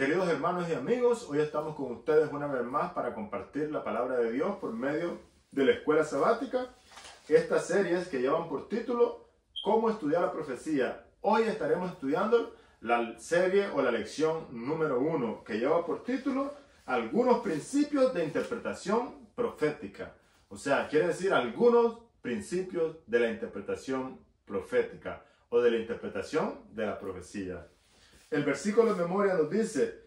Queridos hermanos y amigos, hoy estamos con ustedes una vez más para compartir la palabra de Dios por medio de la escuela sabática. Estas series que llevan por título ¿Cómo estudiar la profecía? Hoy estaremos estudiando la serie o la lección número 1 que lleva por título Algunos principios de interpretación profética. O sea, quiere decir algunos principios de la interpretación profética o de la interpretación de la profecía. El versículo de memoria nos dice: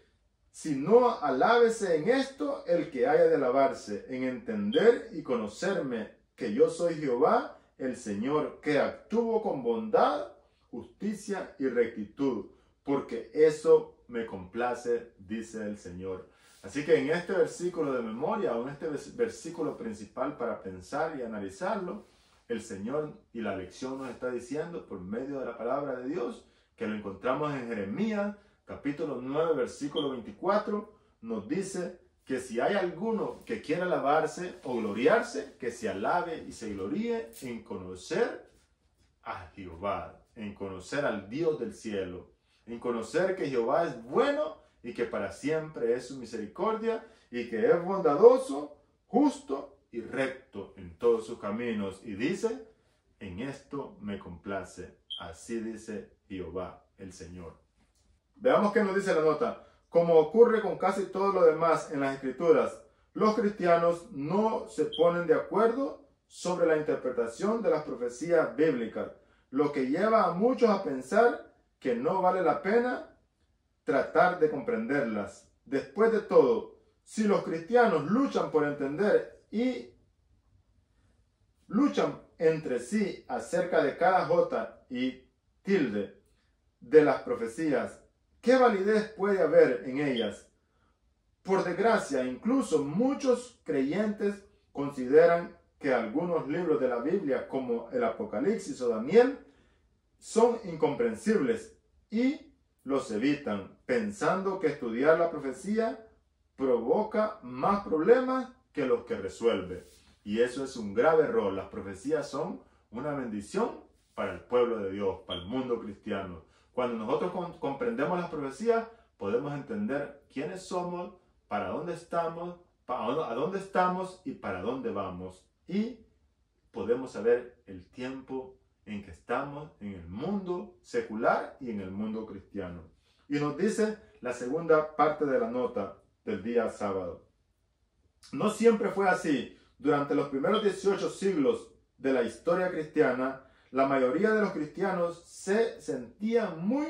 si no, alábese en esto el que haya de alabarse, en entender y conocerme que yo soy Jehová, el Señor, que actúo con bondad, justicia y rectitud, porque eso me complace, dice el Señor. Así que en este versículo de memoria, o en este versículo principal para pensar y analizarlo, el Señor y la lección nos está diciendo por medio de la palabra de Dios, que lo encontramos en Jeremías, capítulo 9, versículo 24, nos dice que si hay alguno que quiera alabarse o gloriarse, que se alabe y se gloríe en conocer a Jehová, en conocer al Dios del cielo, en conocer que Jehová es bueno y que para siempre es su misericordia y que es bondadoso, justo y recto en todos sus caminos. Y dice, en esto me complace. Así dice Jehová, el Señor. Veamos qué nos dice la nota. Como ocurre con casi todo lo demás en las Escrituras, los cristianos no se ponen de acuerdo sobre la interpretación de las profecías bíblicas, lo que lleva a muchos a pensar que no vale la pena tratar de comprenderlas. Después de todo, si los cristianos luchan por entender y luchan entre sí acerca de cada jota y tilde de las profecías, ¿qué validez puede haber en ellas? Por desgracia, incluso muchos creyentes consideran que algunos libros de la Biblia, como el Apocalipsis o Daniel, son incomprensibles y los evitan, pensando que estudiar la profecía provoca más problemas que los que resuelve. Y eso es un grave error. Las profecías son una bendición para el pueblo de Dios, para el mundo cristiano. Cuando nosotros comprendemos las profecías, podemos entender quiénes somos, para dónde estamos, a dónde estamos y para dónde vamos. Y podemos saber el tiempo en que estamos en el mundo secular y en el mundo cristiano. Y nos dice la segunda parte de la nota del día sábado. No siempre fue así. Durante los primeros 18 siglos de la historia cristiana, la mayoría de los cristianos se sentían muy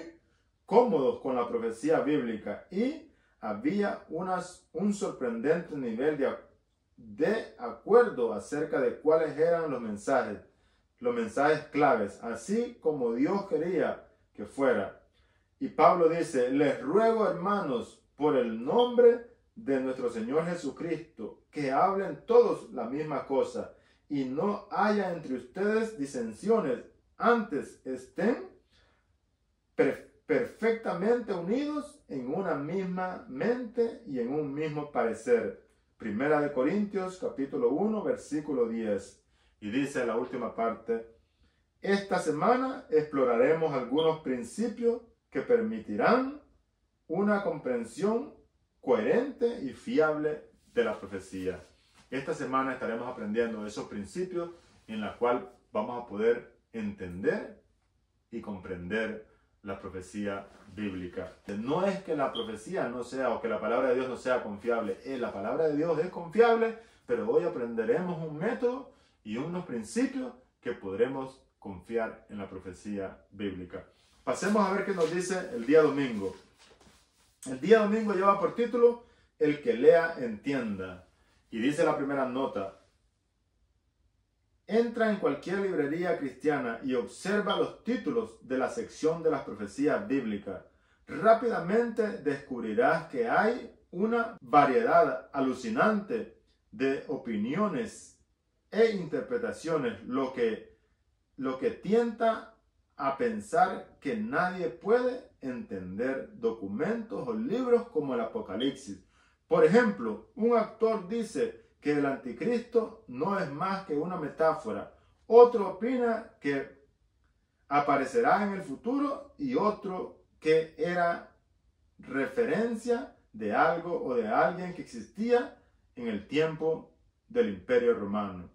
cómodos con la profecía bíblica y había un sorprendente nivel de acuerdo acerca de cuáles eran los mensajes claves, así como Dios quería que fuera. Y Pablo dice: les ruego, hermanos, por el nombre de nuestro Señor Jesucristo, que hablen todos la misma cosa y no haya entre ustedes disensiones, antes estén perfectamente unidos en una misma mente y en un mismo parecer. Primera de Corintios, capítulo 1, versículo 10. Y dice la última parte: esta semana exploraremos algunos principios que permitirán una comprensión coherente y fiable de la profecía. Esta semana estaremos aprendiendo esos principios en la cual vamos a poder entender y comprender la profecía bíblica. No es que la profecía no sea, o que la palabra de Dios no sea confiable. La palabra de Dios es confiable, pero hoy aprenderemos un método y unos principios que podremos confiar en la profecía bíblica. Pasemos a ver qué nos dice el día domingo. El día domingo lleva por título El que lea entienda. Y dice la primera nota: entra en cualquier librería cristiana y observa los títulos de la sección de las profecías bíblicas. Rápidamente descubrirás que hay una variedad alucinante de opiniones e interpretaciones, lo que tienta a pensar que nadie puede entender documentos o libros como el Apocalipsis. Por ejemplo, un autor dice que el anticristo no es más que una metáfora. Otro opina que aparecerá en el futuro y otro que era referencia de algo o de alguien que existía en el tiempo del Imperio Romano.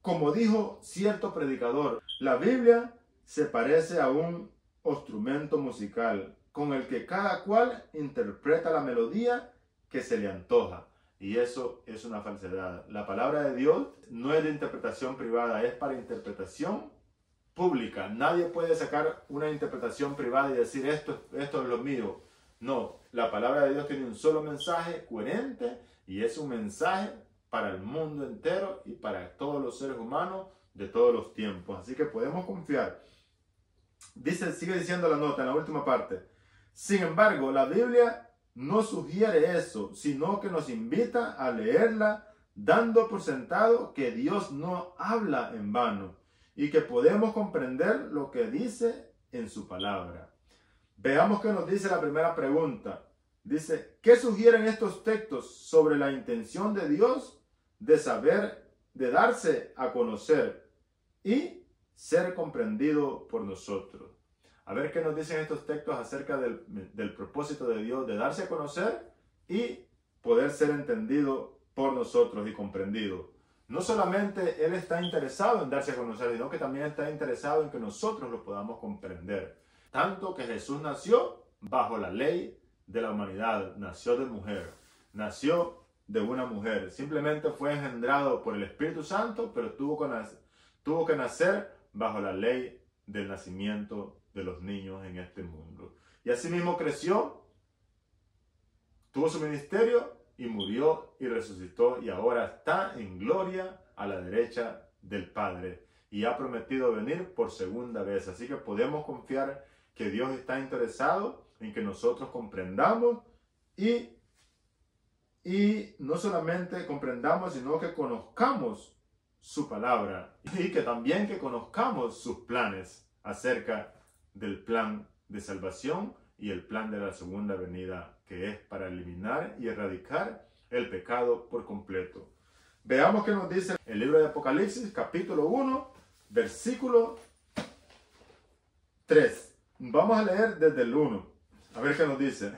Como dijo cierto predicador, la Biblia se parece a un instrumento musical con el que cada cual interpreta la melodía que se le antoja. Y eso es una falsedad. La palabra de Dios no es de interpretación privada, es para interpretación pública. Nadie puede sacar una interpretación privada y decir esto es lo mío. No, la palabra de Dios tiene un solo mensaje coherente y es un mensaje para el mundo entero y para todos los seres humanos de todos los tiempos. Así que podemos confiar. Sigue diciendo la nota en la última parte. Sin embargo, la Biblia no sugiere eso, sino que nos invita a leerla dando por sentado que Dios no habla en vano y que podemos comprender lo que dice en su palabra. Veamos qué nos dice la primera pregunta. Dice, ¿qué sugieren estos textos sobre la intención de Dios de saber, de darse a conocer y ser comprendido por nosotros? A ver qué nos dicen estos textos acerca del propósito de Dios de darse a conocer y poder ser entendido por nosotros y comprendido. No solamente Él está interesado en darse a conocer, sino que también está interesado en que nosotros lo podamos comprender. Tanto que Jesús nació bajo la ley de la humanidad, nació de mujer, nació de una mujer. Simplemente fue engendrado por el Espíritu Santo, pero tuvo que nacer bajo la ley del nacimiento de los niños en este mundo. Y así mismo creció, tuvo su ministerio y murió y resucitó y ahora está en gloria a la derecha del Padre y ha prometido venir por segunda vez. Así que podemos confiar que Dios está interesado en que nosotros comprendamos y no solamente comprendamos, sino que conozcamos su palabra y que también que conozcamos sus planes acerca del plan de salvación y el plan de la segunda venida, que es para eliminar y erradicar el pecado por completo. Veamos qué nos dice el libro de Apocalipsis, capítulo 1, versículo 3. Vamos a leer desde el 1, a ver qué nos dice.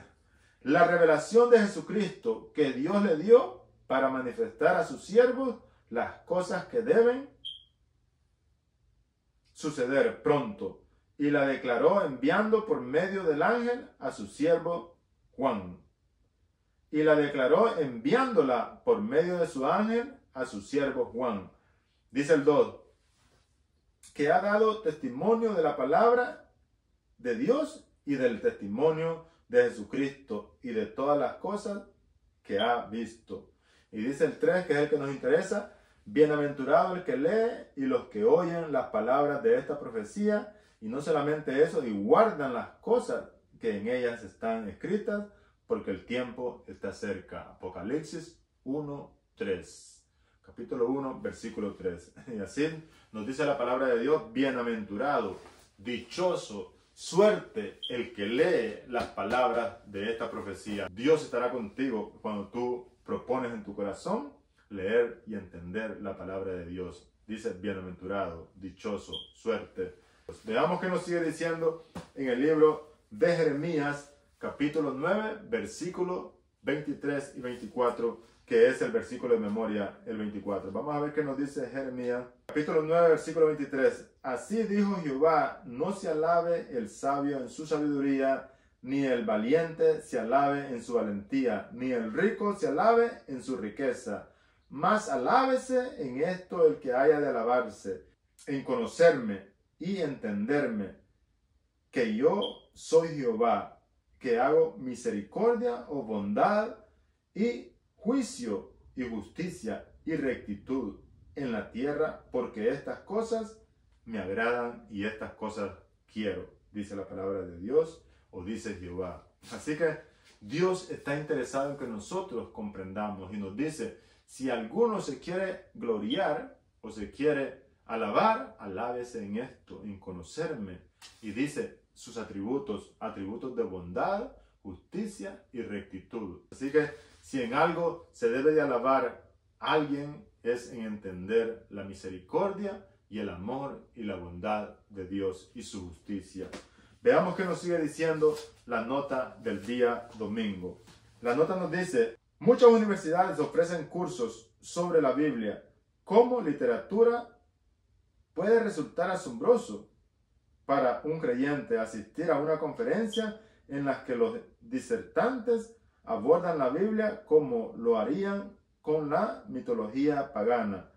La revelación de Jesucristo que Dios le dio para manifestar a sus siervos las cosas que deben suceder pronto, y la declaró enviando por medio del ángel a su siervo Juan. Y la declaró enviándola por medio de su ángel a su siervo Juan. Dice el 2, que ha dado testimonio de la palabra de Dios y del testimonio de Jesucristo y de todas las cosas que ha visto. Y dice el 3, que es el que nos interesa, bienaventurado el que lee y los que oyen las palabras de esta profecía, y no solamente eso, y guardan las cosas que en ellas están escritas, porque el tiempo está cerca. Apocalipsis 1:3. Capítulo 1, versículo 3. Y así nos dice la palabra de Dios, bienaventurado, dichoso, suerte el que lee las palabras de esta profecía. Dios estará contigo cuando tú propones en tu corazón leer y entender la palabra de Dios. Dice bienaventurado, dichoso, suerte. Veamos qué nos sigue diciendo en el libro de Jeremías, capítulo 9, versículo 23 y 24, que es el versículo de memoria, el 24. Vamos a ver qué nos dice Jeremías, capítulo 9, versículo 23. Así dijo Jehová, no se alabe el sabio en su sabiduría, ni el valiente se alabe en su valentía, ni el rico se alabe en su riqueza. Mas alábese en esto el que haya de alabarse, en conocerme y entenderme, que yo soy Jehová, que hago misericordia o bondad y juicio y justicia y rectitud en la tierra, porque estas cosas me agradan y estas cosas quiero, dice la palabra de Dios o dice Jehová. Así que Dios está interesado en que nosotros comprendamos y nos dice, si alguno se quiere gloriar o se quiere alabar, alábese en esto, en conocerme. Y dice sus atributos de bondad, justicia y rectitud. Así que si en algo se debe de alabar a alguien, es en entender la misericordia y el amor y la bondad de Dios y su justicia. Veamos qué nos sigue diciendo la nota del día domingo. La nota nos dice: muchas universidades ofrecen cursos sobre la Biblia. ¿Cómo literatura puede resultar asombroso para un creyente asistir a una conferencia en la que los disertantes abordan la Biblia como lo harían con la mitología pagana?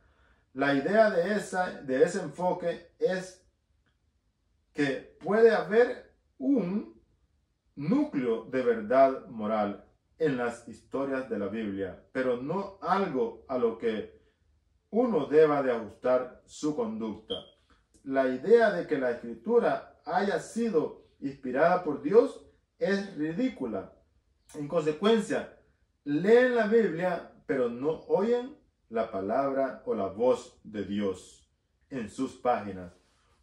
La idea de ese enfoque es que puede haber un núcleo de verdad moral en las historias de la Biblia, pero no algo a lo que uno deba de ajustar su conducta. La idea de que la Escritura haya sido inspirada por Dios es ridícula. En consecuencia, leen la Biblia, pero no oyen la palabra o la voz de Dios en sus páginas.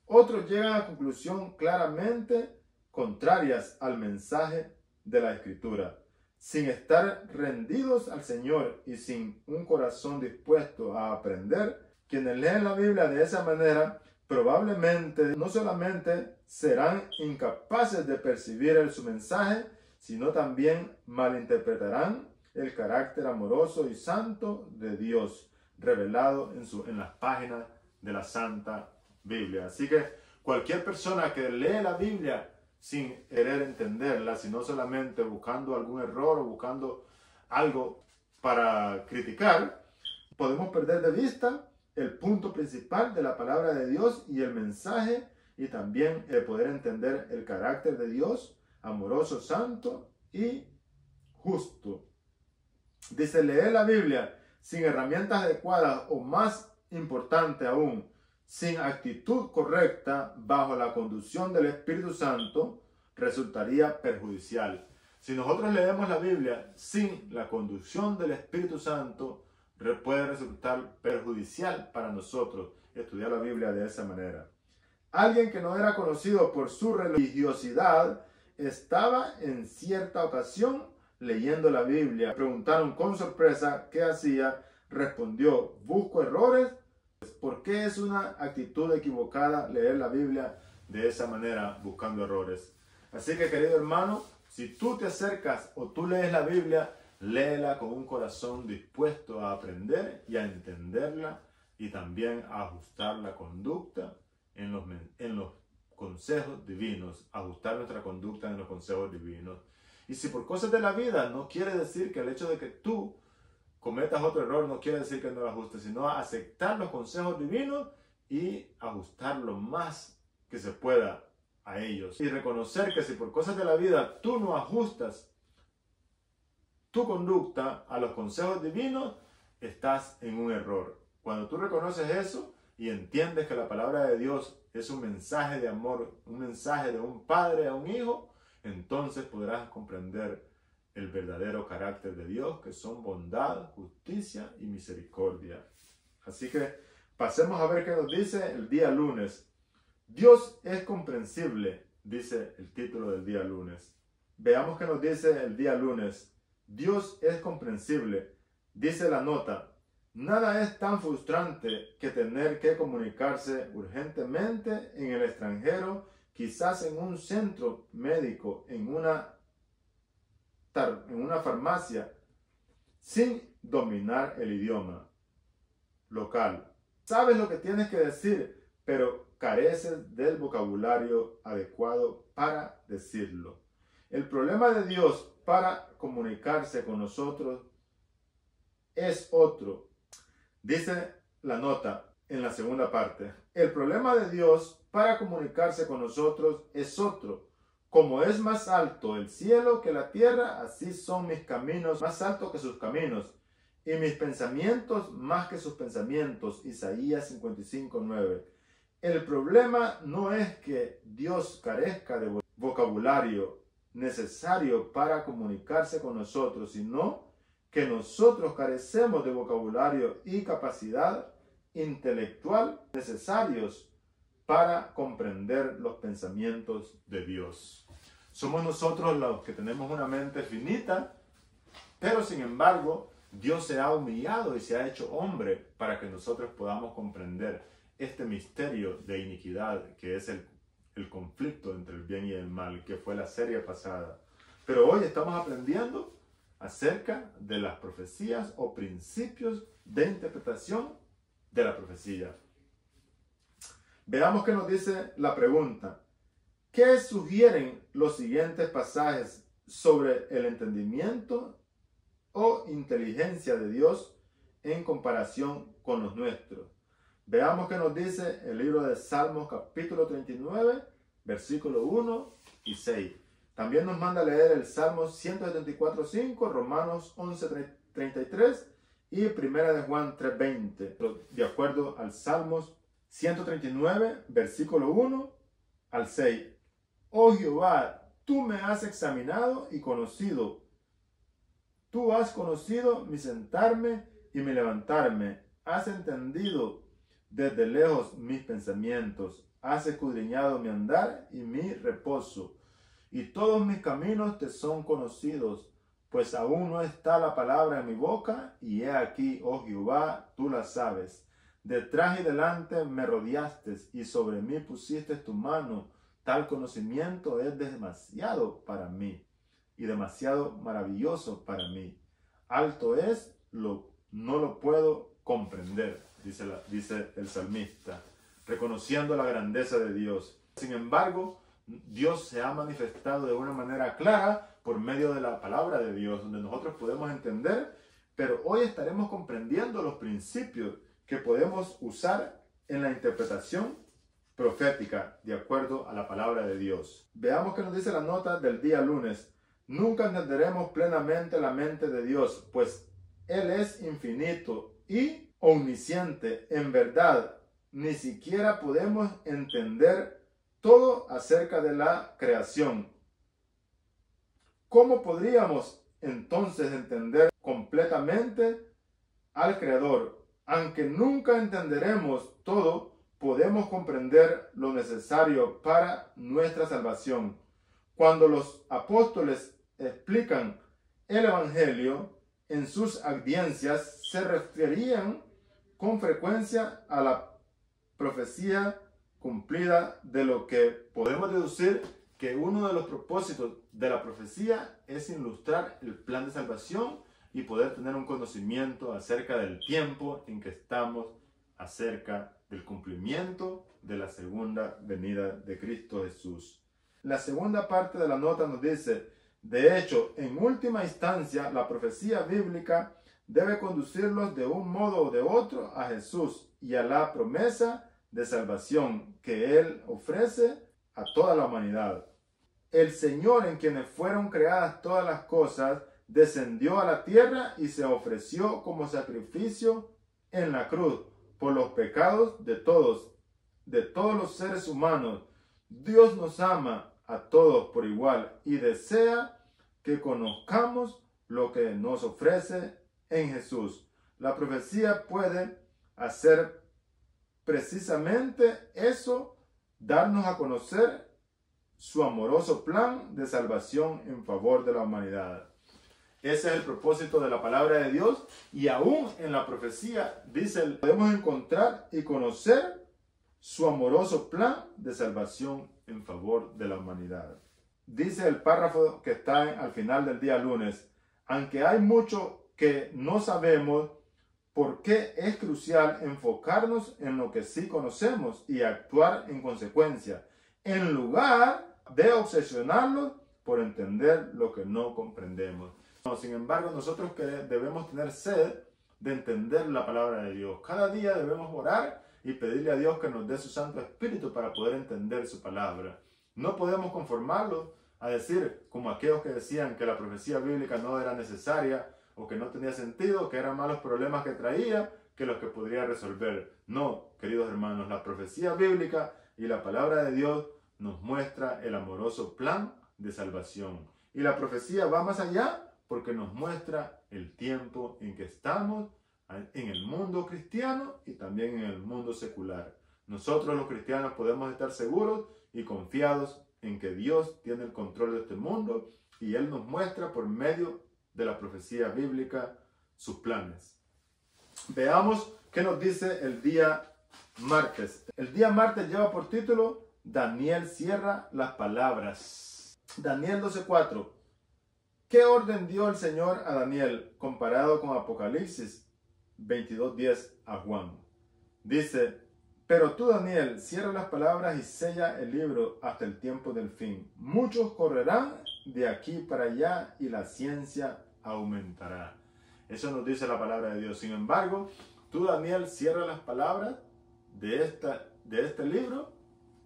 Otros llegan a conclusiones claramente contrarias al mensaje de la Escritura. Sin estar rendidos al Señor y sin un corazón dispuesto a aprender, quienes leen la Biblia de esa manera probablemente no solamente serán incapaces de percibir su mensaje, sino también malinterpretarán el carácter amoroso y santo de Dios revelado en las páginas de la Santa Biblia. Así que cualquier persona que lee la Biblia sin querer entenderla, sino solamente buscando algún error o buscando algo para criticar, podemos perder de vista el punto principal de la palabra de Dios y el mensaje, y también el poder entender el carácter de Dios, amoroso, santo y justo. Dice: leer la Biblia sin herramientas adecuadas, o más importante aún, sin actitud correcta bajo la conducción del Espíritu Santo, resultaría perjudicial. Si nosotros leemos la Biblia sin la conducción del Espíritu Santo, puede resultar perjudicial para nosotros estudiar la Biblia de esa manera. Alguien que no era conocido por su religiosidad estaba en cierta ocasión leyendo la Biblia. Preguntaron con sorpresa qué hacía. Respondió: busco errores. ¿Por qué es una actitud equivocada leer la Biblia de esa manera, buscando errores? Así que, querido hermano, si tú te acercas o tú lees la Biblia, léela con un corazón dispuesto a aprender y a entenderla, y también a ajustar la conducta en los consejos divinos, ajustar nuestra conducta en los consejos divinos. Y si por cosas de la vida, no quiere decir que el hecho de que tú cometas otro error no quiere decir que no lo ajustes, sino aceptar los consejos divinos y ajustar lo más que se pueda a ellos. Y reconocer que si por cosas de la vida tú no ajustas tu conducta a los consejos divinos, estás en un error. Cuando tú reconoces eso y entiendes que la palabra de Dios es un mensaje de amor, un mensaje de un padre a un hijo, entonces podrás comprender el verdadero carácter de Dios, que son bondad, justicia y misericordia. Así que pasemos a ver qué nos dice el día lunes. Dios es comprensible, dice el título del día lunes. Veamos qué nos dice el día lunes. Dios es comprensible. Dice la nota: nada es tan frustrante que tener que comunicarse urgentemente en el extranjero, quizás en un centro médico, en una farmacia, sin dominar el idioma local. Sabes lo que tienes que decir, pero careces del vocabulario adecuado para decirlo. El problema de Dios para comunicarse con nosotros es otro. Dice la nota en la segunda parte: el problema de Dios para comunicarse con nosotros es otro. Como es más alto el cielo que la tierra, así son mis caminos más altos que sus caminos, y mis pensamientos más que sus pensamientos. Isaías 55:9. El problema no es que Dios carezca de vocabulario necesario para comunicarse con nosotros, sino que nosotros carecemos de vocabulario y capacidad intelectual necesarios para comprender los pensamientos de Dios. Somos nosotros los que tenemos una mente finita, pero sin embargo Dios se ha humillado y se ha hecho hombre para que nosotros podamos comprender este misterio de iniquidad que es el el conflicto entre el bien y el mal, que fue la serie pasada. Pero hoy estamos aprendiendo acerca de las profecías o principios de interpretación de la profecía. Veamos qué nos dice la pregunta. ¿Qué sugieren los siguientes pasajes sobre el entendimiento o inteligencia de Dios en comparación con los nuestros? Veamos qué nos dice el libro de Salmos capítulo 39, versículos 1 y 6. También nos manda a leer el Salmo 174:5, Romanos 11:33 y Primera de Juan 3:20. De acuerdo al Salmos 139, versículo 1 al 6. Oh Jehová, tú me has examinado y conocido. Tú has conocido mi sentarme y mi levantarme. Has entendido desde lejos mis pensamientos. Has escudriñado mi andar y mi reposo. Y todos mis caminos te son conocidos, pues aún no está la palabra en mi boca, y he aquí, oh Jehová, tú la sabes. Detrás y delante me rodeaste, y sobre mí pusiste tu mano. Tal conocimiento es demasiado para mí, y demasiado maravilloso para mí. Alto es, no lo puedo comprender, dice el salmista, reconociendo la grandeza de Dios. Sin embargo, Dios se ha manifestado de una manera clara por medio de la palabra de Dios, donde nosotros podemos entender, pero hoy estaremos comprendiendo los principios que podemos usar en la interpretación profética de acuerdo a la palabra de Dios. Veamos qué nos dice la nota del día lunes. Nunca entenderemos plenamente la mente de Dios, pues Él es infinito y omnisciente. En verdad, ni siquiera podemos entender todo acerca de la creación. ¿Cómo podríamos entonces entender completamente al Creador? Aunque nunca entenderemos todo, podemos comprender lo necesario para nuestra salvación. Cuando los apóstoles explican el Evangelio en sus audiencias, se referían con frecuencia a la profecía cumplida, de lo que podemos deducir que uno de los propósitos de la profecía es ilustrar el plan de salvación y poder tener un conocimiento acerca del tiempo en que estamos, acerca del cumplimiento de la segunda venida de Cristo Jesús. La segunda parte de la nota nos dice: de hecho, en última instancia, la profecía bíblica debe conducirlos de un modo o de otro a Jesús y a la promesa de salvación que Él ofrece a toda la humanidad. El Señor, en quienes fueron creadas todas las cosas, descendió a la tierra y se ofreció como sacrificio en la cruz por los pecados de todos los seres humanos. Dios nos ama a todos por igual y desea que conozcamos lo que nos ofrece en Jesús. La profecía puede hacer precisamente eso, darnos a conocer su amoroso plan de salvación en favor de la humanidad. Ese es el propósito de la palabra de Dios, y aún en la profecía, dice, podemos encontrar y conocer su amoroso plan de salvación en favor de la humanidad. Dice el párrafo que está al final del día lunes: aunque hay mucho que no sabemos, ¿por qué es crucial enfocarnos en lo que sí conocemos y actuar en consecuencia, en lugar de obsesionarnos por entender lo que no comprendemos? Sin embargo, nosotros debemos tener sed de entender la palabra de Dios. Cada día debemos orar y pedirle a Dios que nos dé su Santo Espíritu para poder entender su palabra. No podemos conformarnos a decir, como aquellos que decían que la profecía bíblica no era necesaria o que no tenía sentido, que eran más los problemas que traía que los que podría resolver. No, queridos hermanos, la profecía bíblica y la palabra de Dios nos muestra el amoroso plan de salvación. Y la profecía va más allá porque nos muestra el tiempo en que estamos en el mundo cristiano y también en el mundo secular. Nosotros los cristianos podemos estar seguros y confiados en que Dios tiene el control de este mundo y Él nos muestra por medio de la profecía bíblica sus planes. Veamos qué nos dice el día martes. El día martes lleva por título Daniel cierra las palabras. Daniel 12:4. ¿Qué orden dio el Señor a Daniel comparado con Apocalipsis 22:10 a Juan? Dice: pero tú, Daniel, cierra las palabras y sella el libro hasta el tiempo del fin. Muchos correrán de aquí para allá y la ciencia aumentará. Eso nos dice la palabra de Dios. Sin embargo, tú, Daniel, cierra las palabras de este libro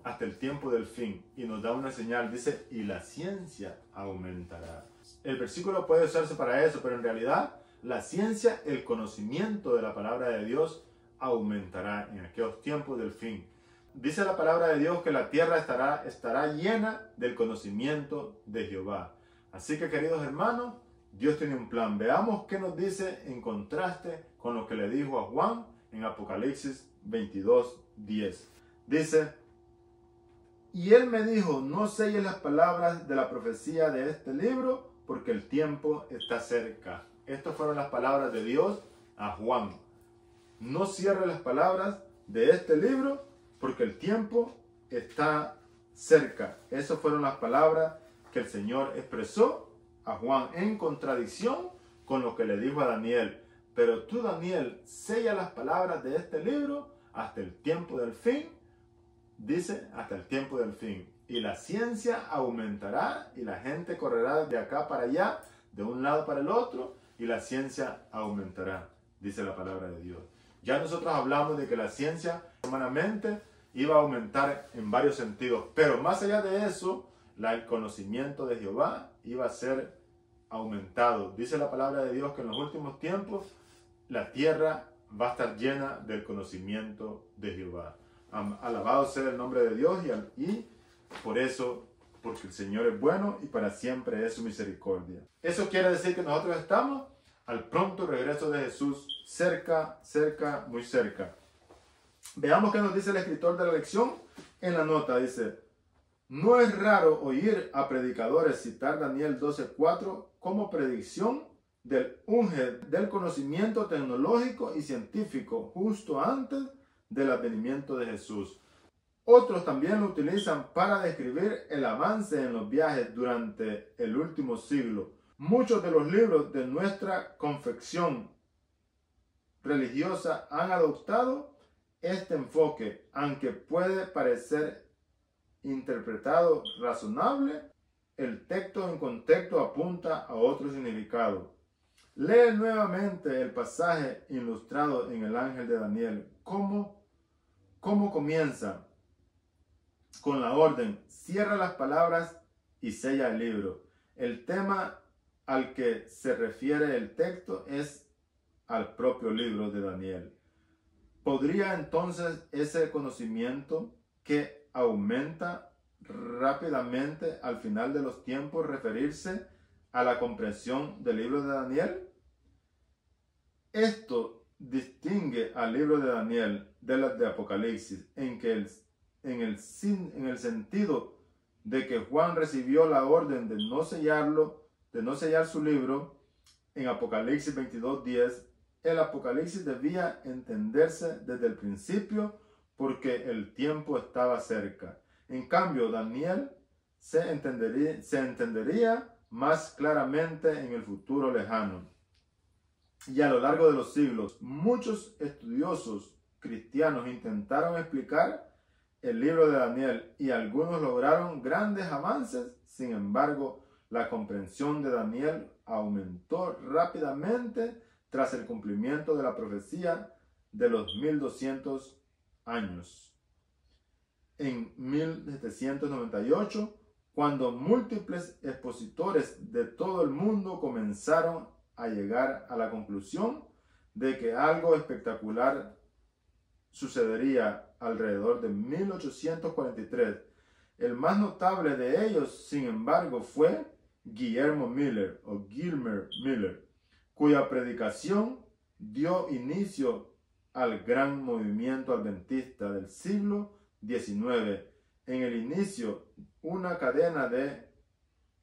hasta el tiempo del fin. Y nos da una señal, dice, y la ciencia aumentará. El versículo puede usarse para eso, pero en realidad la ciencia, el conocimiento de la palabra de Dios, aumentará en aquellos tiempos del fin. Dice la palabra de Dios que la tierra estará llena del conocimiento de Jehová. Así que, queridos hermanos, Dios tiene un plan. Veamos qué nos dice en contraste con lo que le dijo a Juan en Apocalipsis 22:10. Dice: y él me dijo, no selles las palabras de la profecía de este libro, porque el tiempo está cerca. Estas fueron las palabras de Dios a Juan. No cierre las palabras de este libro, porque el tiempo está cerca. Esas fueron las palabras que el Señor expresó a Juan en contradicción con lo que le dijo a Daniel. Pero tú, Daniel, sella las palabras de este libro hasta el tiempo del fin. Dice, hasta el tiempo del fin. Y la ciencia aumentará y la gente correrá de acá para allá, de un lado para el otro, y la ciencia aumentará, dice la palabra de Dios. Ya nosotros hablamos de que la ciencia humanamente iba a aumentar en varios sentidos, pero más allá de eso, el conocimiento de Jehová iba a ser aumentado. Dice la palabra de Dios que en los últimos tiempos la tierra va a estar llena del conocimiento de Jehová. Alabado sea el nombre de Dios y por eso, porque el Señor es bueno y para siempre es su misericordia. Eso quiere decir que nosotros estamos al pronto regreso de Jesús, cerca, cerca, muy cerca. Veamos qué nos dice el escritor de la lección en la nota. Dice: no es raro oír a predicadores citar Daniel 12:4 como predicción del unge del conocimiento tecnológico y científico justo antes del advenimiento de Jesús. Otros también lo utilizan para describir el avance en los viajes durante el último siglo. Muchos de los libros de nuestra confección religiosa han adoptado este enfoque, aunque puede parecer interpretado razonable, el texto en contexto apunta a otro significado. Lee nuevamente el pasaje ilustrado en el ángel de Daniel. ¿Cómo comienza? Con la orden: cierra las palabras y sella el libro. El tema al que se refiere el texto es al propio libro de Daniel. ¿Podría entonces ese conocimiento que aumenta rápidamente al final de los tiempos referirse a la comprensión del libro de Daniel? Esto distingue al libro de Daniel de las de Apocalipsis en el sentido de que Juan recibió la orden de no sellar su libro. En Apocalipsis 22:10, el Apocalipsis debía entenderse desde el principio porque el tiempo estaba cerca. En cambio, Daniel se entendería más claramente en el futuro lejano. Y a lo largo de los siglos, muchos estudiosos cristianos intentaron explicar el libro de Daniel y algunos lograron grandes avances. Sin embargo, la comprensión de Daniel aumentó rápidamente tras el cumplimiento de la profecía de los 1200 años. En 1798, cuando múltiples expositores de todo el mundo comenzaron a llegar a la conclusión de que algo espectacular sucedería alrededor de 1843. El más notable de ellos, sin embargo, fue Guillermo Miller o Gilmer Miller, cuya predicación dio inicio al gran movimiento adventista del siglo XIX. En el inicio, una cadena de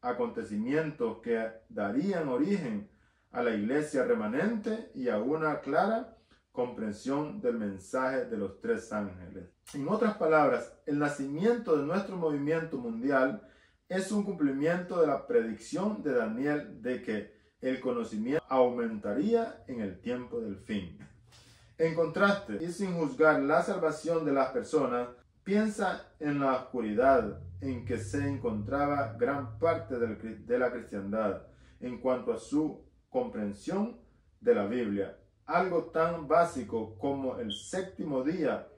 acontecimientos que darían origen a la iglesia remanente y a una clara comprensión del mensaje de los tres ángeles. En otras palabras, el nacimiento de nuestro movimiento mundial es un cumplimiento de la predicción de Daniel de que el conocimiento aumentaría en el tiempo del fin. En contraste, y sin juzgar la salvación de las personas, piensa en la oscuridad en que se encontraba gran parte de la cristiandad en cuanto a su comprensión de la Biblia. Algo tan básico como el séptimo día,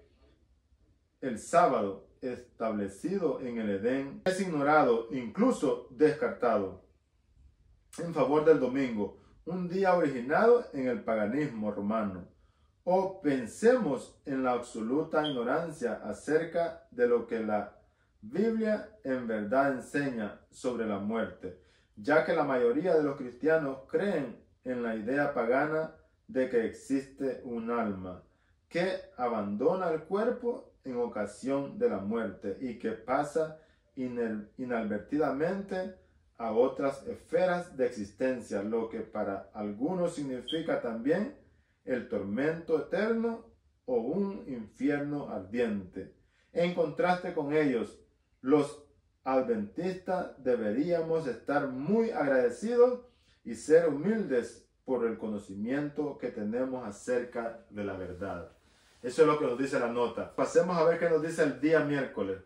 el sábado, establecido en el Edén, es ignorado, incluso descartado, en favor del domingo, un día originado en el paganismo romano. O pensemos en la absoluta ignorancia acerca de lo que la Biblia en verdad enseña sobre la muerte, ya que la mayoría de los cristianos creen en la idea pagana de que existe un alma que abandona el cuerpo en ocasión de la muerte y que pasa inadvertidamente a otras esferas de existencia, lo que para algunos significa también el tormento eterno o un infierno ardiente. En contraste con ellos, los adventistas deberíamos estar muy agradecidos y ser humildes por el conocimiento que tenemos acerca de la verdad. Eso es lo que nos dice la nota. Pasemos a ver qué nos dice el día miércoles.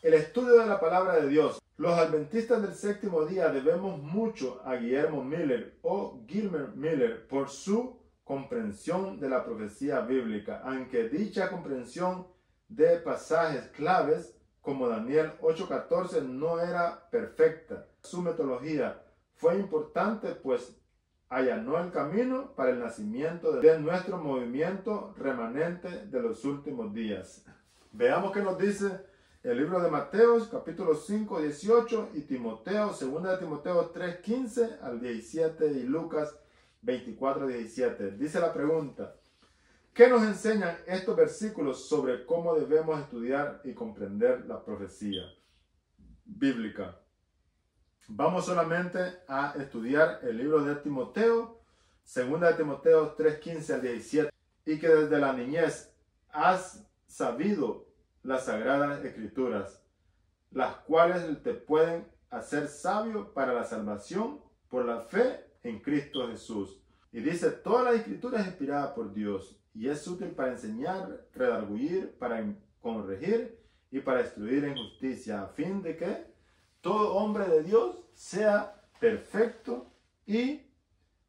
El estudio de la palabra de Dios. Los adventistas del séptimo día debemos mucho a Guillermo Miller o Gilmer Miller por su comprensión de la profecía bíblica, aunque dicha comprensión de pasajes claves como Daniel 8:14 no era perfecta. Su metodología fue importante, pues allanó el camino para el nacimiento de nuestro movimiento remanente de los últimos días. Veamos qué nos dice el libro de Mateo, capítulo 5, 18, y Timoteo, 2 de Timoteo 3, 15 al 17, y Lucas 24, 17. Dice la pregunta: ¿qué nos enseñan estos versículos sobre cómo debemos estudiar y comprender la profecía bíblica? Vamos solamente a estudiar el libro de Timoteo, 2 de Timoteo 3, 15 al 17, y que desde la niñez has sabido las sagradas escrituras, las cuales te pueden hacer sabio para la salvación por la fe en Cristo Jesús. Y dice: toda la escritura es inspirada por Dios y es útil para enseñar, redarguir, para corregir y para instruir en justicia, a fin de que todo hombre de Dios sea perfecto y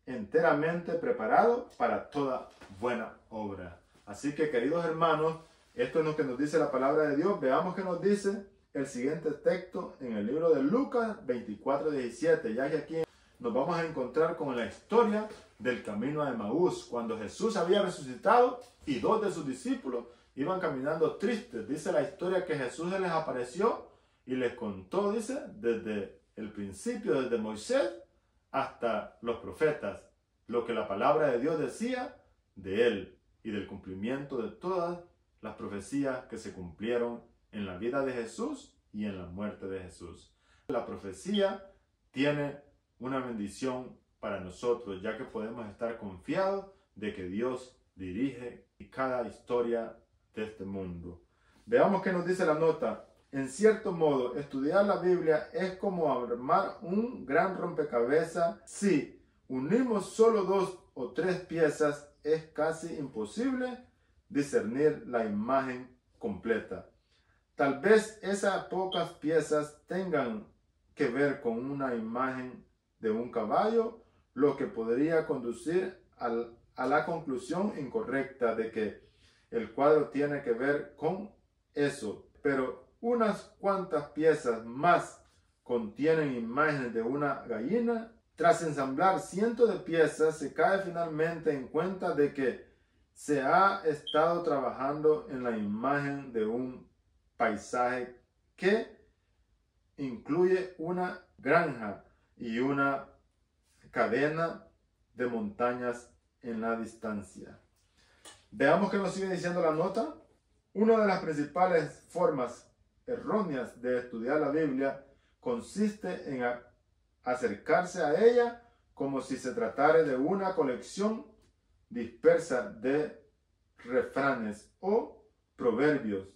enteramente preparado para toda buena obra. Así que, queridos hermanos, esto es lo que nos dice la palabra de Dios. Veamos qué nos dice el siguiente texto en el libro de Lucas 24, 17. Ya que aquí nos vamos a encontrar con la historia del camino a Emaús, cuando Jesús había resucitado y dos de sus discípulos iban caminando tristes. Dice la historia que Jesús les apareció y les contó, dice, desde el principio, desde Moisés hasta los profetas, lo que la palabra de Dios decía de él y del cumplimiento de todas las profecías que se cumplieron en la vida de Jesús y en la muerte de Jesús. La profecía tiene una bendición para nosotros, ya que podemos estar confiados de que Dios dirige cada historia de este mundo. Veamos qué nos dice la nota. En cierto modo, estudiar la Biblia es como armar un gran rompecabezas. Si unimos solo 2 o 3 piezas, es casi imposible discernir la imagen completa. Tal vez esas pocas piezas tengan que ver con una imagen de un caballo, lo que podría conducir a la conclusión incorrecta de que el cuadro tiene que ver con eso. Pero unas cuantas piezas más contienen imágenes de una gallina. Tras ensamblar cientos de piezas, se cae finalmente en cuenta de que se ha estado trabajando en la imagen de un paisaje que incluye una granja y una cadena de montañas en la distancia. Veamos qué nos sigue diciendo la nota. Una de las principales formas erróneas de estudiar la Biblia consiste en acercarse a ella como si se tratara de una colección dispersa de refranes o proverbios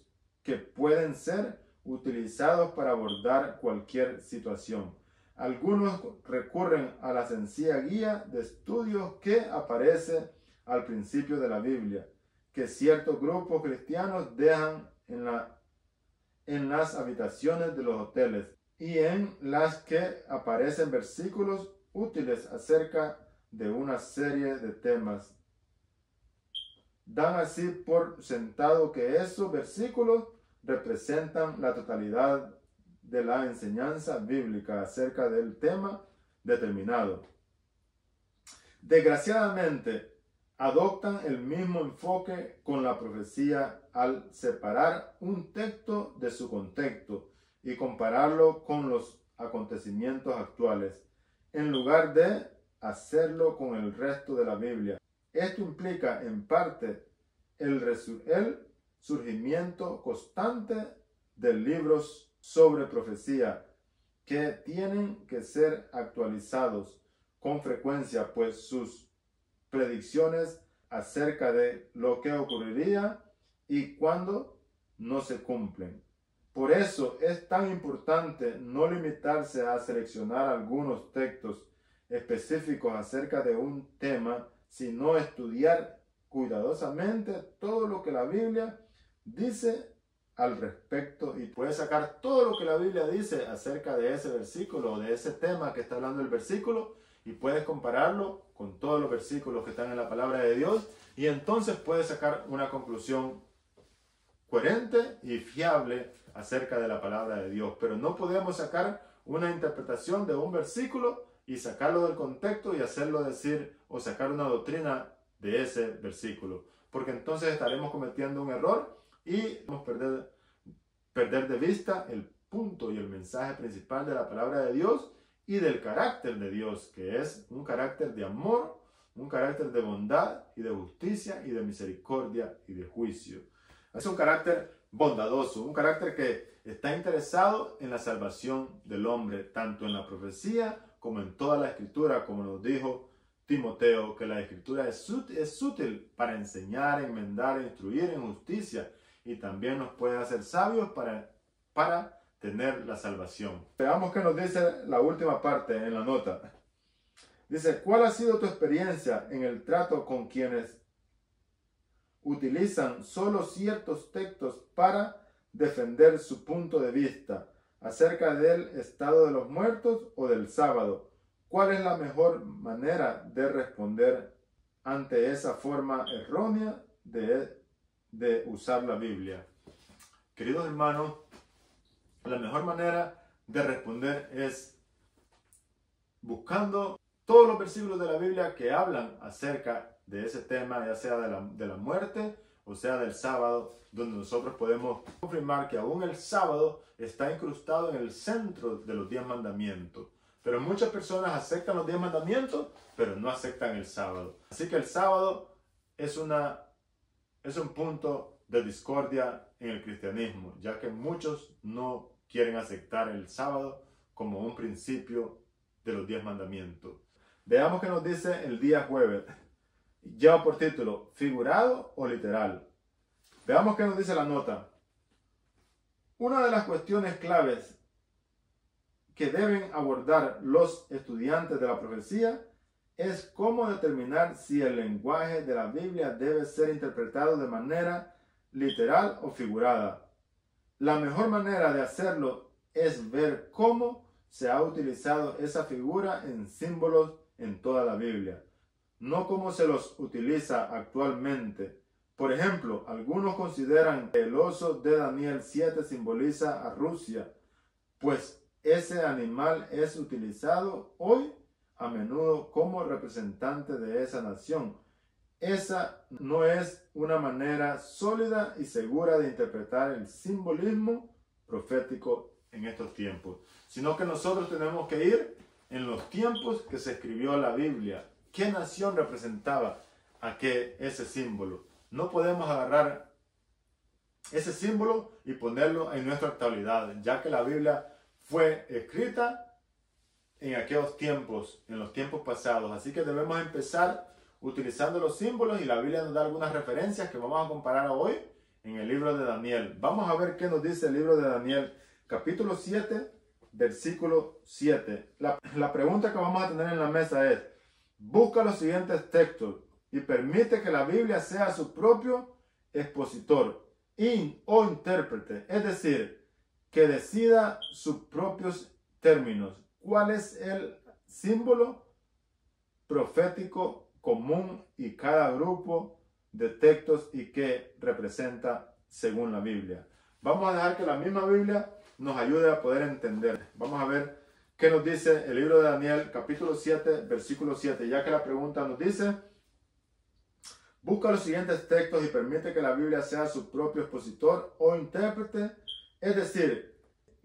que pueden ser utilizados para abordar cualquier situación. Algunos recurren a la sencilla guía de estudios que aparece al principio de la Biblia, que ciertos grupos cristianos dejan en las habitaciones de los hoteles y en las que aparecen versículos útiles acerca de una serie de temas. Dan así por sentado que esos versículos representan la totalidad de la enseñanza bíblica acerca del tema determinado. Desgraciadamente, adoptan el mismo enfoque con la profecía al separar un texto de su contexto y compararlo con los acontecimientos actuales, en lugar de hacerlo con el resto de la Biblia. Esto implica, en parte, el surgimiento constante de libros sobre profecía que tienen que ser actualizados con frecuencia, pues sus predicciones acerca de lo que ocurriría y cuándo no se cumplen. Por eso es tan importante no limitarse a seleccionar algunos textos específicos acerca de un tema, sino estudiar cuidadosamente todo lo que la Biblia dice al respecto, y puedes sacar todo lo que la Biblia dice acerca de ese versículo o de ese tema que está hablando el versículo, y puedes compararlo con todos los versículos que están en la palabra de Dios, y entonces puedes sacar una conclusión coherente y fiable acerca de la palabra de Dios. Pero no podemos sacar una interpretación de un versículo y sacarlo del contexto y hacerlo decir o sacar una doctrina de ese versículo, porque entonces estaremos cometiendo un error y vamos a perder de vista el punto y el mensaje principal de la palabra de Dios y del carácter de Dios, que es un carácter de amor, un carácter de bondad y de justicia y de misericordia y de juicio. Es un carácter bondadoso, un carácter que está interesado en la salvación del hombre, tanto en la profecía como en toda la escritura, como nos dijo Timoteo, que la escritura es útil para enseñar, enmendar, instruir en justicia, y también nos puede hacer sabios para tener la salvación. Veamos qué nos dice la última parte en la nota. Dice, ¿cuál ha sido tu experiencia en el trato con quienes utilizan solo ciertos textos para defender su punto de vista acerca del estado de los muertos o del sábado? ¿Cuál es la mejor manera de responder ante esa forma errónea de usar la Biblia? Queridos hermanos, la mejor manera de responder es buscando todos los versículos de la Biblia que hablan acerca de ese tema, ya sea de la muerte o sea del sábado, donde nosotros podemos confirmar que aún el sábado está incrustado en el centro de los 10 mandamientos. Pero muchas personas aceptan los 10 mandamientos, pero no aceptan el sábado. Así que el sábado es un punto de discordia en el cristianismo, ya que muchos no quieren aceptar el sábado como un principio de los 10 mandamientos. Veamos qué nos dice el día jueves. Lleva por título, ¿figurado o literal? Veamos qué nos dice la nota. Una de las cuestiones claves que deben abordar los estudiantes de la profecía es cómo determinar si el lenguaje de la Biblia debe ser interpretado de manera literal o figurada. La mejor manera de hacerlo es ver cómo se ha utilizado esa figura en símbolos en toda la Biblia, no cómo se los utiliza actualmente. Por ejemplo, algunos consideran que el oso de Daniel 7 simboliza a Rusia, pues ese animal es utilizado hoy a menudo como representante de esa nación. Esa no es una manera sólida y segura de interpretar el simbolismo profético en estos tiempos, sino que nosotros tenemos que ir en los tiempos que se escribió la Biblia. ¿Qué nación representaba ese símbolo? No podemos agarrar ese símbolo y ponerlo en nuestra actualidad, ya que la Biblia fue escrita en aquellos tiempos, en los tiempos pasados. Así que debemos empezar utilizando los símbolos, y la Biblia nos da algunas referencias que vamos a comparar hoy en el libro de Daniel. Vamos a ver qué nos dice el libro de Daniel, capítulo 7, versículo 7. La pregunta que vamos a tener en la mesa es: busca los siguientes textos y permite que la Biblia sea su propio expositor o intérprete, es decir, que decida sus propios términos. ¿Cuál es el símbolo profético común y cada grupo de textos y qué representa según la Biblia? Vamos a dejar que la misma Biblia nos ayude a poder entender. Vamos a ver qué nos dice el libro de Daniel, capítulo 7, versículo 7, ya que la pregunta nos dice: busca los siguientes textos y permite que la Biblia sea su propio expositor o intérprete, es decir,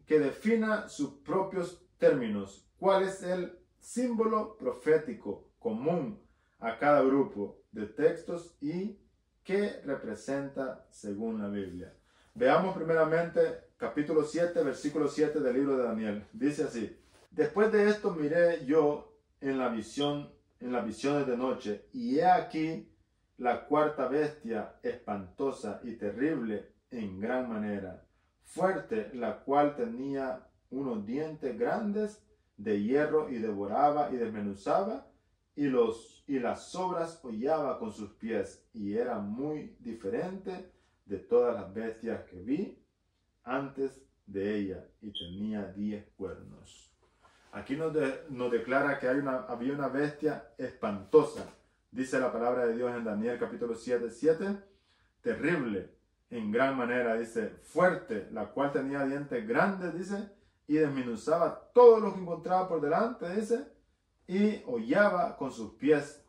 que defina sus propios términos. ¿Cuál es el símbolo profético común a cada grupo de textos y qué representa según la Biblia? Veamos primeramente capítulo 7, versículo 7 del libro de Daniel. Dice así: después de esto miré yo en las visiones de noche, y he aquí la cuarta bestia, espantosa y terrible en gran manera, fuerte, la cual tenía unos dientes grandes de hierro, y devoraba y desmenuzaba, y las sobras hollaba con sus pies, y era muy diferente de todas las bestias que vi antes de ella, y tenía 10 cuernos. Aquí nos declara que había una bestia espantosa. Dice la palabra de Dios en Daniel capítulo 7, 7, terrible en gran manera, dice, fuerte, la cual tenía dientes grandes, dice, y desmenuzaba todo lo que encontraba por delante, dice, y hollaba con sus pies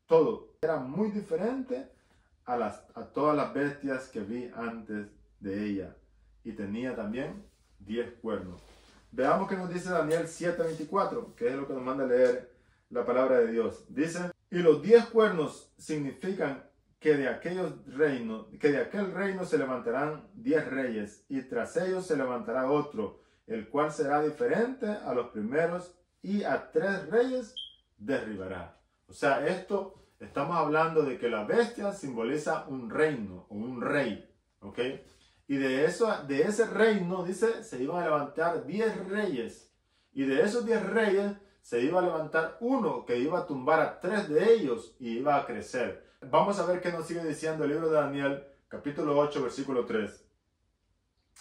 todo. Era muy diferente a todas las bestias que vi antes de ella, y tenía también 10 cuernos. Veamos qué nos dice Daniel 7:24, que es lo que nos manda a leer la palabra de Dios. Dice: y los 10 cuernos significan que de aquel reino se levantarán 10 reyes, y tras ellos se levantará otro, el cual será diferente a los primeros, y a 3 reyes derribará. O sea, estamos hablando de que la bestia simboliza un reino o un rey, ¿ok? Y de ese reino, dice, se iban a levantar 10 reyes, y de esos 10 reyes se iba a levantar uno que iba a tumbar a 3 de ellos y iba a crecer. Vamos a ver qué nos sigue diciendo el libro de Daniel, capítulo 8, versículo 3.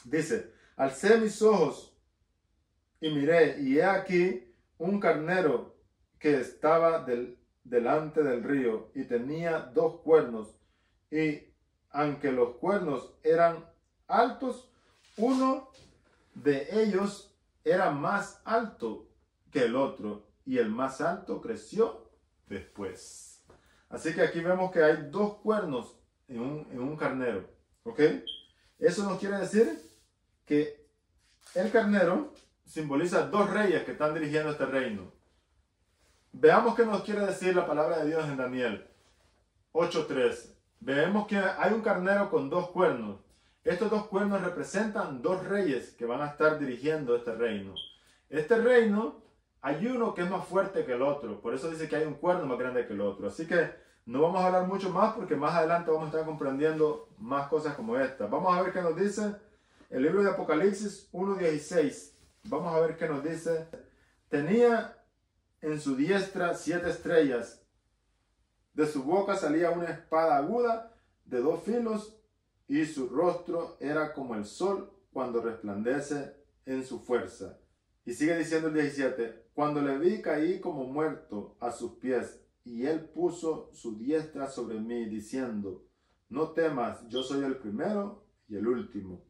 Dice: alcé mis ojos y miré, y he aquí un carnero que estaba delante del río, y tenía 2 cuernos, y aunque los cuernos eran altos, uno de ellos era más alto que el otro, y el más alto creció después. Así que aquí vemos que hay 2 cuernos en un carnero, ¿ok? Eso nos quiere decir que el carnero simboliza 2 reyes que están dirigiendo este reino. Veamos qué nos quiere decir la palabra de Dios en Daniel 8:3. Vemos que hay un carnero con 2 cuernos. Estos 2 cuernos representan 2 reyes que van a estar dirigiendo este reino. Este reino, hay uno que es más fuerte que el otro, por eso dice que hay un cuerno más grande que el otro. Así que no vamos a hablar mucho más, porque más adelante vamos a estar comprendiendo más cosas como esta. Vamos a ver qué nos dice el libro de Apocalipsis 1:16. Vamos a ver qué nos dice. Tenía en su diestra 7 estrellas, de su boca salía una espada aguda de 2 filos, y su rostro era como el sol cuando resplandece en su fuerza. Y sigue diciendo el 17: cuando le vi, caí como muerto a sus pies, y él puso su diestra sobre mí, diciendo: no temas, yo soy el primero y el último,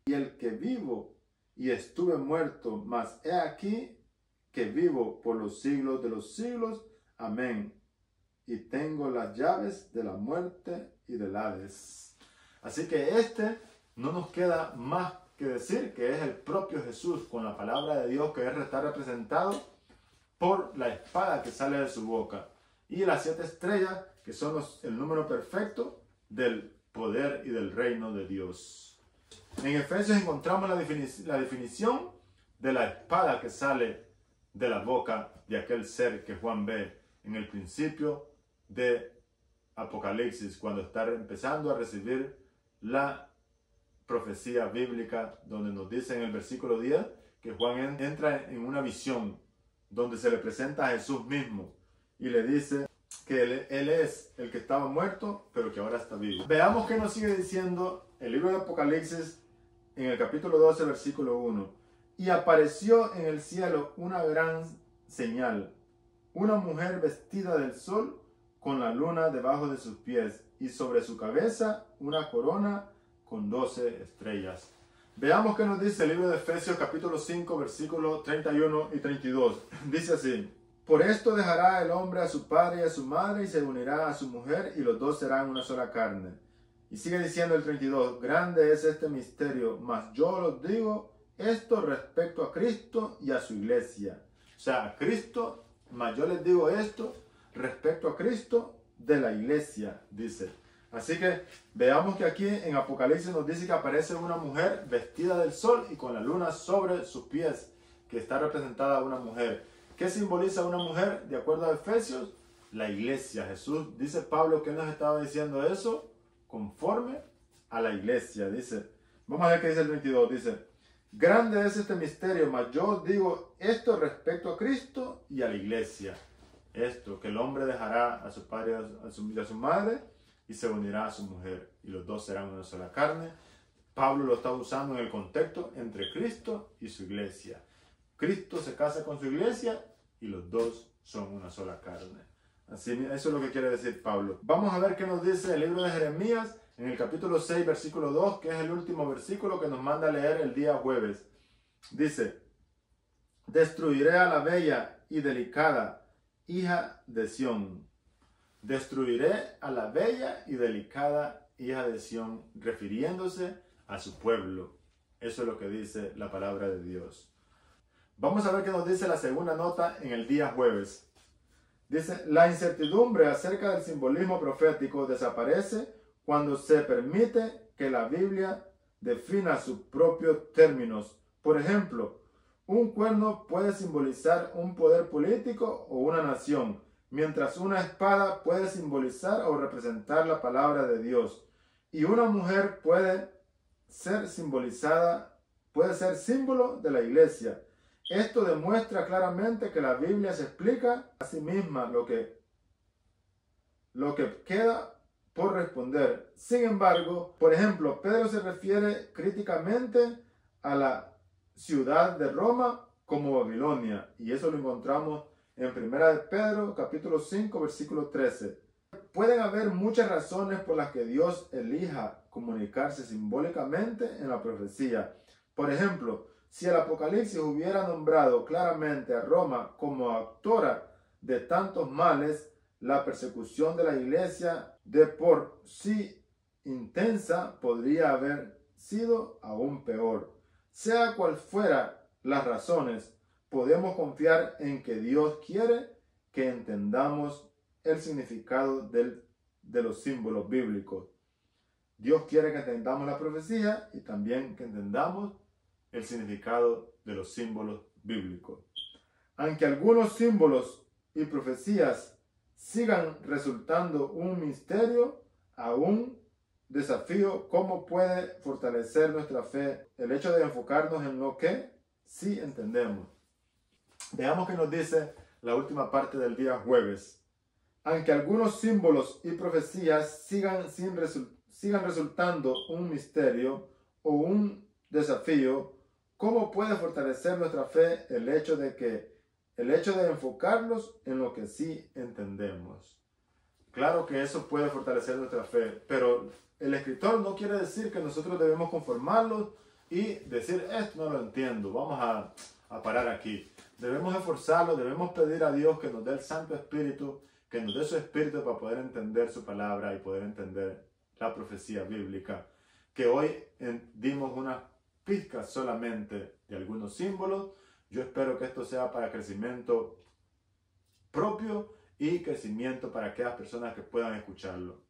y el que vivo, y estuve muerto, mas he aquí que vivo por los siglos de los siglos. Amén. Y tengo las llaves de la muerte y del Hades. Así que no nos queda más que decir que es el propio Jesús, con la palabra de Dios, que está representado por la espada que sale de su boca, y las 7 estrellas, que son el número perfecto del poder y del reino de Dios. En Efesios encontramos la definición de la espada que sale de la boca de aquel ser que Juan ve. En el principio de Apocalipsis, cuando está empezando a recibir la profecía bíblica, donde nos dice en el versículo 10 que Juan entra en una visión donde se le presenta a Jesús mismo y le dice que él es el que estaba muerto, pero que ahora está vivo. Veamos qué nos sigue diciendo el libro de Apocalipsis en el capítulo 12, versículo 1. Y apareció en el cielo una gran señal, una mujer vestida del sol, con la luna debajo de sus pies, y sobre su cabeza una corona con 12 estrellas. Veamos qué nos dice el libro de Efesios capítulo 5, versículos 31 y 32. Dice así: por esto dejará el hombre a su padre y a su madre, y se unirá a su mujer, y los dos serán una sola carne. Y sigue diciendo el 32, grande es este misterio, mas yo os digo esto respecto a Cristo y a su iglesia. O sea, a Cristo, mas yo les digo esto respecto a Cristo de la iglesia, dice. Así que veamos que aquí en Apocalipsis nos dice que aparece una mujer vestida del sol y con la luna sobre sus pies, que está representada una mujer. ¿Qué simboliza una mujer? De acuerdo a Efesios, la iglesia. Jesús, dice Pablo, que nos estaba diciendo eso conforme a la iglesia. Dice, vamos a ver qué dice el 22. Dice, grande es este misterio, mas yo os digo esto respecto a Cristo y a la iglesia. Esto, que el hombre dejará a su padre y a su madre y se unirá a su mujer, y los dos serán una sola carne. Pablo lo está usando en el contexto entre Cristo y su iglesia. Cristo se casa con su iglesia y los dos son una sola carne. Así, eso es lo que quiere decir Pablo. Vamos a ver qué nos dice el libro de Jeremías en el capítulo 6, versículo 2, que es el último versículo que nos manda a leer el día jueves. Dice, destruiré a la bella y delicada hija de Sión. Destruiré a la bella y delicada hija de Sión, refiriéndose a su pueblo. Eso es lo que dice la palabra de Dios. Vamos a ver qué nos dice la segunda nota en el día jueves. Dice, la incertidumbre acerca del simbolismo profético desaparece cuando se permite que la Biblia defina sus propios términos. Por ejemplo, un cuerno puede simbolizar un poder político o una nación, mientras una espada puede simbolizar o representar la palabra de Dios. Y una mujer puede ser simbolizada, puede ser símbolo de la iglesia. Esto demuestra claramente que la Biblia se explica a sí misma lo que queda por responder. Sin embargo, por ejemplo, Pedro se refiere críticamente a la ciudad de Roma como Babilonia, y eso lo encontramos en 1 de Pedro, capítulo 5, versículo 13. Pueden haber muchas razones por las que Dios elija comunicarse simbólicamente en la profecía. Por ejemplo, si el Apocalipsis hubiera nombrado claramente a Roma como autora de tantos males, la persecución de la iglesia de por sí intensa podría haber sido aún peor. Sea cual fuera las razones, podemos confiar en que Dios quiere que entendamos el significado de los símbolos bíblicos. Dios quiere que entendamos la profecía y también que entendamos el significado de los símbolos bíblicos. Aunque algunos símbolos y profecías sigan resultando un misterio, aún desafío, ¿cómo puede fortalecer nuestra fe? El hecho de enfocarnos en lo que sí entendemos. Veamos qué nos dice la última parte del día jueves. Aunque algunos símbolos y profecías sigan resultando un misterio o un desafío, ¿cómo puede fortalecer nuestra fe el hecho de enfocarlos en lo que sí entendemos? Claro que eso puede fortalecer nuestra fe, pero el escritor no quiere decir que nosotros debemos conformarlos y decir, esto no lo entiendo, vamos a parar aquí. Debemos esforzarnos, debemos pedir a Dios que nos dé el Santo Espíritu, que nos dé su Espíritu para poder entender su palabra y poder entender la profecía bíblica. Que hoy dimos una pizca solamente de algunos símbolos. Yo espero que esto sea para crecimiento propio y crecimiento para aquellas personas que puedan escucharlo.